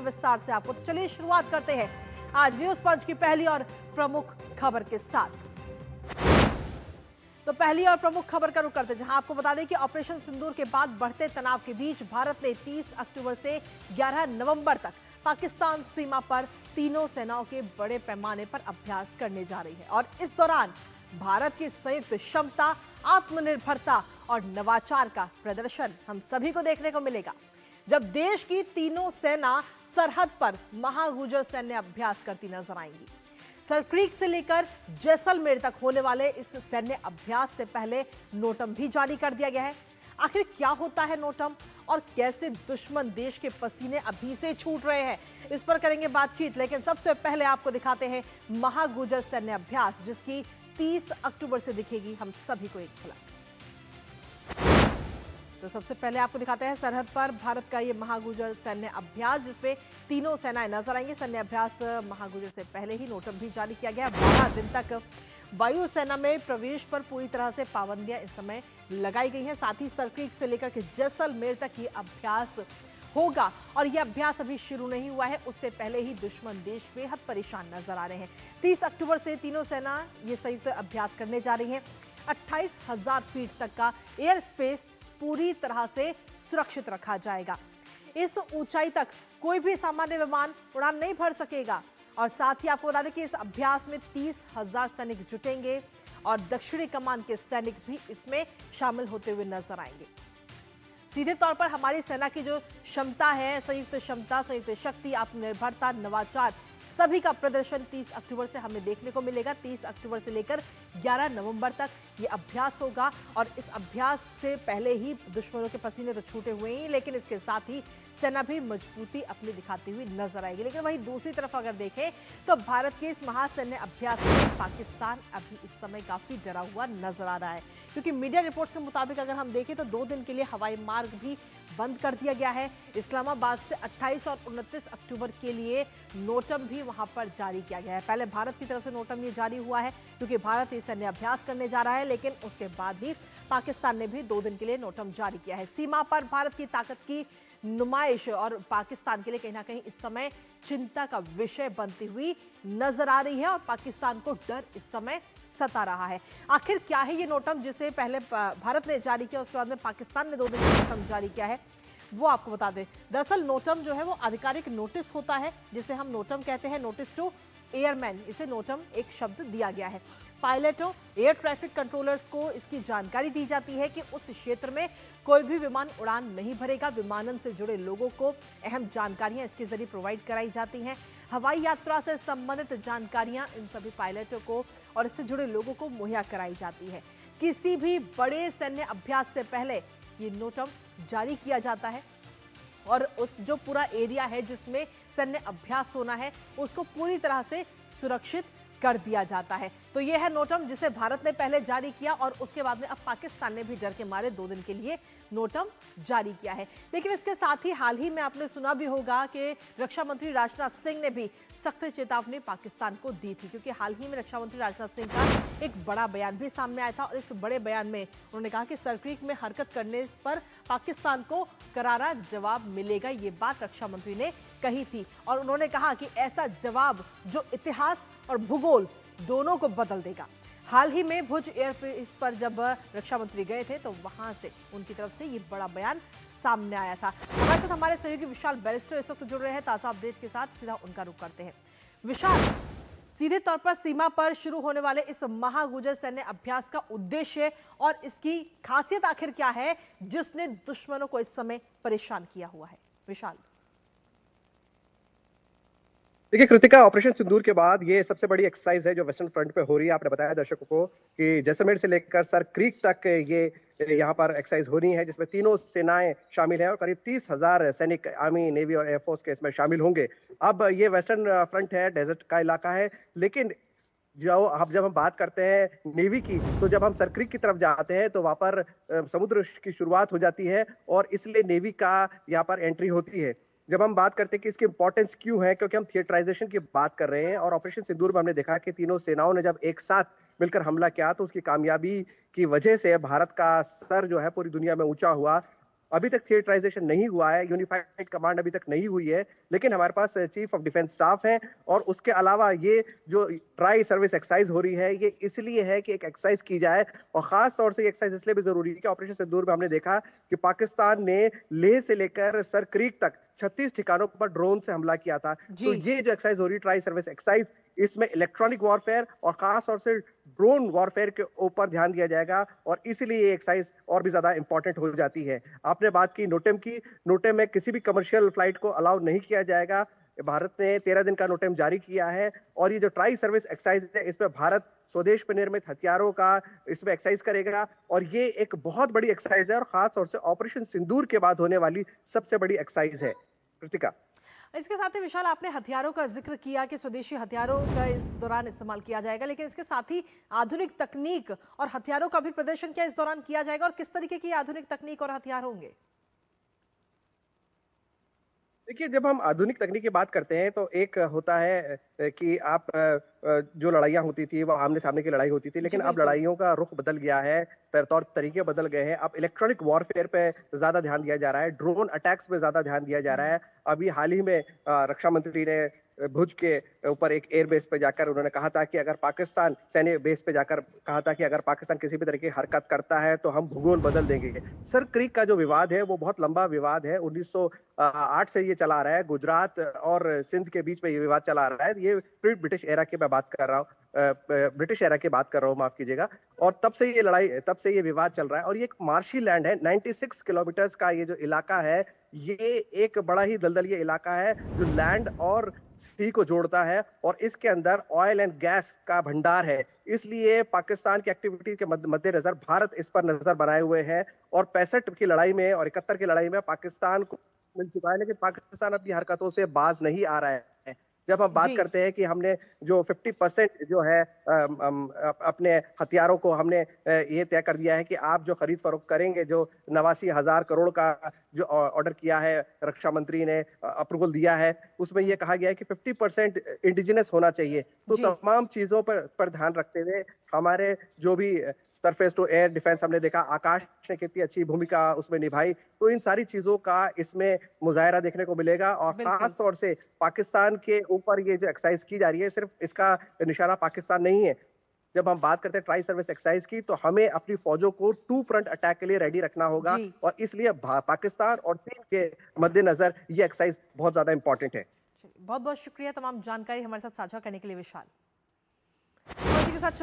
विस्तार से आपको। तो चलिए शुरुआत करते हैं आज न्यूज पंच की पहली और प्रमुख खबर के साथ। तो पहली और प्रमुख खबर का रुख करते हैं, जहां आपको बता दें कि ऑपरेशन सिंदूर के बाद बढ़ते तनाव के बीच भारत ने 30 अक्टूबर से 11 नवंबर तक पाकिस्तान सीमा पर तीनों सेनाओं के बड़े पैमाने पर अभ्यास करने जा रही है। और इस दौरान भारत की संयुक्त क्षमता, आत्मनिर्भरता और नवाचार का प्रदर्शन हम सभी को देखने को मिलेगा, जब देश की तीनों सेना सरहद पर महागुजर सैन्य अभ्यास करती नजर आएंगी। सरक्रीक से लेकर जैसलमेर तक होने वाले इस सैन्य अभ्यास से पहले नोटम भी जारी कर दिया गया है। आखिर क्या होता है नोटम और कैसे दुश्मन देश के पसीने अभी से छूट रहे हैं, इस पर करेंगे बातचीत। लेकिन सबसे पहले आपको दिखाते हैं महागुजर सैन्य अभ्यास, जिसकी 30 अक्टूबर से दिखेगी हम सभी को एक झलक। तो सबसे पहले आपको दिखाते हैं सरहद पर भारत का ये महागुजर सैन्य अभ्यास, जिसमें तीनों सेनाएं नजर आएंगी। सैन्य अभ्यास महागुजर से पहले ही नोटम भी जारी किया गया। 12 दिन तक वायुसेना में प्रवेश पर पूरी तरह से पाबंदियां इस समय लगाई गई हैं। साथ ही सरक्रीक से लेकर के जैसलमेर तक ये अभ्यास होगा। और यह अभ्यास अभी शुरू नहीं हुआ है, उससे पहले ही दुश्मन देश बेहद परेशान नजर आ रहे हैं। 30 अक्टूबर से तीनों सेना ये संयुक्त अभ्यास करने जा रही है। 28,000 फीट तक का एयर स्पेस पूरी तरह से सुरक्षित रखा जाएगा। इस ऊंचाई तक कोई भी सामान्य विमान उड़ान नहीं भर सकेगा। और साथ ही आपको बता दें कि इस अभ्यास में 30,000 सैनिक जुटेंगे और दक्षिणी कमान के सैनिक भी इसमें शामिल होते हुए नजर आएंगे। सीधे तौर पर हमारी सेना की जो क्षमता है, संयुक्त क्षमता, संयुक्त शक्ति, आत्मनिर्भरता, नवाचार, सभी का प्रदर्शन 30 अक्टूबर से हमें देखने को मिलेगा। 30 अक्टूबर से लेकर 11 नवंबर तक ये अभ्यास होगा। और इस अभ्यास से पहले ही दुश्मनों के पसीने तो छूटे हुए ही, लेकिन इसके साथ ही सेना भी मजबूती अपनी दिखाती हुई नजर आएगी। लेकिन वहीं दूसरी तरफ अगर देखें तो भारत के इस महासैन्य अभ्यास में पाकिस्तान अभी इस समय काफी डरा हुआ नजर आ रहा है, क्योंकि मीडिया रिपोर्ट्स के मुताबिक अगर हम देखें तो 2 दिन के लिए हवाई मार्ग भी बंद कर दिया गया है। इस्लामाबाद से 28 और 29 अक्टूबर के लिए नोटम भी वहां पर जारी किया गया है। पहले भारत की तरफ से नोटम ये जारी हुआ है, क्योंकि भारत ये सैन्य अभ्यास करने जा रहा है, लेकिन उसके बाद ही पाकिस्तान ने भी 2 दिन के लिए नोटम जारी किया है। सीमा पर भारत की ताकत की नुमाइश और पाकिस्तान के लिए कहीं ना कहीं इस समय चिंता का विषय बनती हुई नजर आ रही है। और पाकिस्तान को डर इस समय सता रहा है। आखिर क्या है ये नोटम, जिसे पहले भारत ने जारी किया, उसके बाद में पाकिस्तान ने 2 दिन का नोटम जारी किया है, वो आपको बता दें। दरअसल नोटम जो है वो आधिकारिक नोटिस होता है, जिसे हम नोटम कहते हैं, नोटिस टू एयरमैन, इसे नोटम एक शब्द दिया गया है। पायलटों, एयर ट्रैफिक कंट्रोलर्स को इसकी जानकारी दी जाती है कि उस क्षेत्र में कोई भी विमान उड़ान नहीं भरेगा। विमानन से जुड़े लोगों को अहम जानकारियां इसके जरिए प्रोवाइड कराई जाती हैं। हवाई यात्रा से संबंधित जानकारियां इन सभी पायलटों को और इससे जुड़े लोगों को मुहैया कराई जाती है। किसी भी बड़े सैन्य अभ्यास से पहले ये नोटम जारी किया जाता है और उस जो पूरा एरिया है जिसमें सैन्य अभ्यास होना है, उसको पूरी तरह से सुरक्षित कर दिया जाता है। तो यह है नोटम, जिसे भारत ने पहले जारी किया और उसके बाद में अब पाकिस्तान ने भी डर के मारे 2 दिन के लिए नोटम जारी किया है। लेकिन इसके साथ ही हाल ही में आपने सुना भी होगा कि रक्षा मंत्री राजनाथ सिंह ने भी सख्त चेतावनी पाकिस्तान को दी थी, क्योंकि हाल ही में रक्षा मंत्री राजनाथ सिंह का एक बड़ा बयान भी सामने आया था। और इस बड़े बयान में उन्होंने कहा कि सरक्रीक में हरकत करने पर पाकिस्तान को करारा जवाब मिलेगा, ये बात रक्षा मंत्री ने कही थी। और उन्होंने कहा कि ऐसा जवाब जो इतिहास और भूगोल दोनों को बदल देगा। हाल ही में भुज एयरबेस पर जब रक्षा मंत्री गए थे तो वहां से उनकी तरफ से ये बड़ा बयान सामने आया था। हमारे साथ हमारे सहयोगी विशाल बैरिस्टर इस वक्त जुड़ रहे हैं ताजा अपडेट के साथ, सीधा उनका रुख करते हैं। विशाल, सीधे तौर पर सीमा पर शुरू होने वाले इस महागुजर सैन्य अभ्यास का उद्देश्य और इसकी खासियत आखिर क्या है, जिसने दुश्मनों को इस समय परेशान किया हुआ है? विशाल। देखिए कृतिका, ऑपरेशन सिंदूर के बाद ये सबसे बड़ी एक्सरसाइज है जो वेस्टर्न फ्रंट पे हो रही है। आपने बताया दर्शकों को कि जैसलमेर से लेकर सरक्रीक तक ये यहाँ पर एक्सरसाइज हो रही है, जिसमें तीनों सेनाएं शामिल हैं और करीब 30,000 सैनिक आर्मी, नेवी और एयरफोर्स के इसमें शामिल होंगे। अब ये वेस्टर्न फ्रंट है, डेजर्ट का इलाका है, लेकिन जब हम बात करते हैं नेवी की, तो जब हम सरक्रीक की तरफ जाते हैं तो वहां पर समुद्र की शुरुआत हो जाती है और इसलिए नेवी का यहाँ पर एंट्री होती है। जब हम बात करते हैं कि इसकी इंपॉर्टेंस क्यों है, क्योंकि हम थिएटराइजेशन की बात कर रहे हैं और ऑपरेशन सिंदूर में हमने देखा कि तीनों सेनाओं ने जब एक साथ मिलकर हमला किया तो उसकी कामयाबी की वजह से भारत का सर जो है पूरी दुनिया में ऊंचा हुआ। अभी तक थिएटराइजेशन नहीं हुआ है, यूनिफाइड कमांड अभी तक नहीं हुई है, लेकिन हमारे पास चीफ ऑफ डिफेंस स्टाफ है और उसके अलावा ये जो ट्राई सर्विस एक्सरसाइज हो रही है, ये इसलिए है कि एक एक्सरसाइज की जाए और खास तौर से ये एक्सरसाइज इसलिए भी जरूरी है कि ऑपरेशन सिंदूर में हमने देखा कि पाकिस्तान ने लेह से लेकर सर क्रीक तक 36 ठिकानों पर ड्रोन से हमला किया था। जी। तो ये जो एक्सरसाइज हो रही है ट्राई सर्विस एक्सरसाइज, इसमें इलेक्ट्रॉनिक वॉरफेयर और खास तौर से ड्रोन वॉरफेयर के ऊपर ध्यान दिया जाएगा और इसलिए ये एक्सरसाइज और भी ज्यादा इंपॉर्टेंट हो जाती है। आपने बात की नोटेम की, नोटेम में किसी भी कमर्शियल फ्लाइट को अलाउ नहीं किया जाएगा। भारत ने 13 दिन का नोटेम जारी किया है और ये जो ट्राई सर्विस एक्सरसाइज है, इसमें भारत स्वदेश पर निर्मित हथियारों का इसमें एक्सरसाइज करेगा और ये एक बहुत बड़ी एक्सरसाइज है और खास तौर से ऑपरेशन सिंदूर के बाद होने वाली सबसे बड़ी एक्सरसाइज है। कृतिका, इसके साथ ही विशाल, आपने हथियारों का जिक्र किया कि स्वदेशी हथियारों का इस दौरान इस्तेमाल किया जाएगा, लेकिन इसके साथ ही आधुनिक तकनीक और हथियारों का भी प्रदर्शन क्या इस दौरान किया जाएगा और किस तरीके की आधुनिक तकनीक और हथियार होंगे? देखिए, जब हम आधुनिक तकनीक की बात करते हैं तो एक होता है कि आप जो लड़ाइयाँ होती थी वो आमने-सामने की लड़ाई होती थी, जी लेकिन अब बिल्कुल। लड़ाइयों का रुख बदल गया है, तौर तरीके बदल गए हैं। अब इलेक्ट्रॉनिक वॉरफेयर पे ज़्यादा ध्यान दिया जा रहा है, ड्रोन अटैक्स पे ज़्यादा ध्यान दिया जा रहा है। अभी हाल ही में रक्षा मंत्री ने भुज के ऊपर एक एयर बेस पे जाकर उन्होंने कहा था कि अगर पाकिस्तान सैन्य बेस पे जाकर कहा था कि अगर पाकिस्तान किसी भी तरह की हरकत करता है तो हम भूगोल बदल देंगे। सर क्रीक का जो विवाद है वो बहुत लंबा विवाद है, 1908 से ये चला आ रहा है, गुजरात और सिंध के बीच में ये विवाद चला आ रहा है। ये प्री ब्रिटिश एरा की मैं बात कर रहा हूँ, ब्रिटिश एरा की बात कर रहा हूँ, माफ कीजिएगा। और तब से ये विवाद चल रहा है और ये एक मार्शी लैंड है, 96 किलोमीटर्स का ये जो इलाका है, ये एक बड़ा ही दलदली इलाका है जो लैंड और सी को जोड़ता है और इसके अंदर ऑयल एंड गैस का भंडार है। इसलिए पाकिस्तान की एक्टिविटी के मद्देनजर भारत इस पर नजर बनाए हुए है और 65 की लड़ाई में और 71 की लड़ाई में पाकिस्तान को मिल चुका है, लेकिन पाकिस्तान अपनी हरकतों से बाज नहीं आ रहा है। जब हम बात जी। करते हैं कि हमने जो 50% जो है अपने हथियारों को हमने ये तय कर दिया है कि आप जो खरीद फरोख्त करेंगे, जो 89,000 करोड़ का जो ऑर्डर किया है, रक्षा मंत्री ने अप्रूवल दिया है, उसमें ये कहा गया है कि 50% इंडिजिनस होना चाहिए। तो जी तमाम चीजों पर ध्यान रखते हुए हमारे जो भी सरफेस टू एयर डिफेंस हमने देखा, आकाश ने कितनी अच्छी भूमिका उसमें निभाई, तो इन सारी चीजों का इसमें मुजाहरा देखने को मिलेगा और खास बिल्कुल। तौर से पाकिस्तान के ऊपर ये जो एक्सरसाइज की जा रही है, सिर्फ इसका निशाना पाकिस्तान नहीं है। जब हम बात करते हैं ट्राई सर्विस एक्सरसाइज की, तो हमें अपनी फौजों को टू फ्रंट अटैक के लिए रेडी रखना होगा जी। और इसलिए पाकिस्तान और चीन के मद्देनजर ये एक्सरसाइज बहुत ज्यादा इंपॉर्टेंट है। चलिए, बहुत बहुत शुक्रिया तमाम जानकारी हमारे साथ साझा करने के लिए विशाल। और इसी के साथ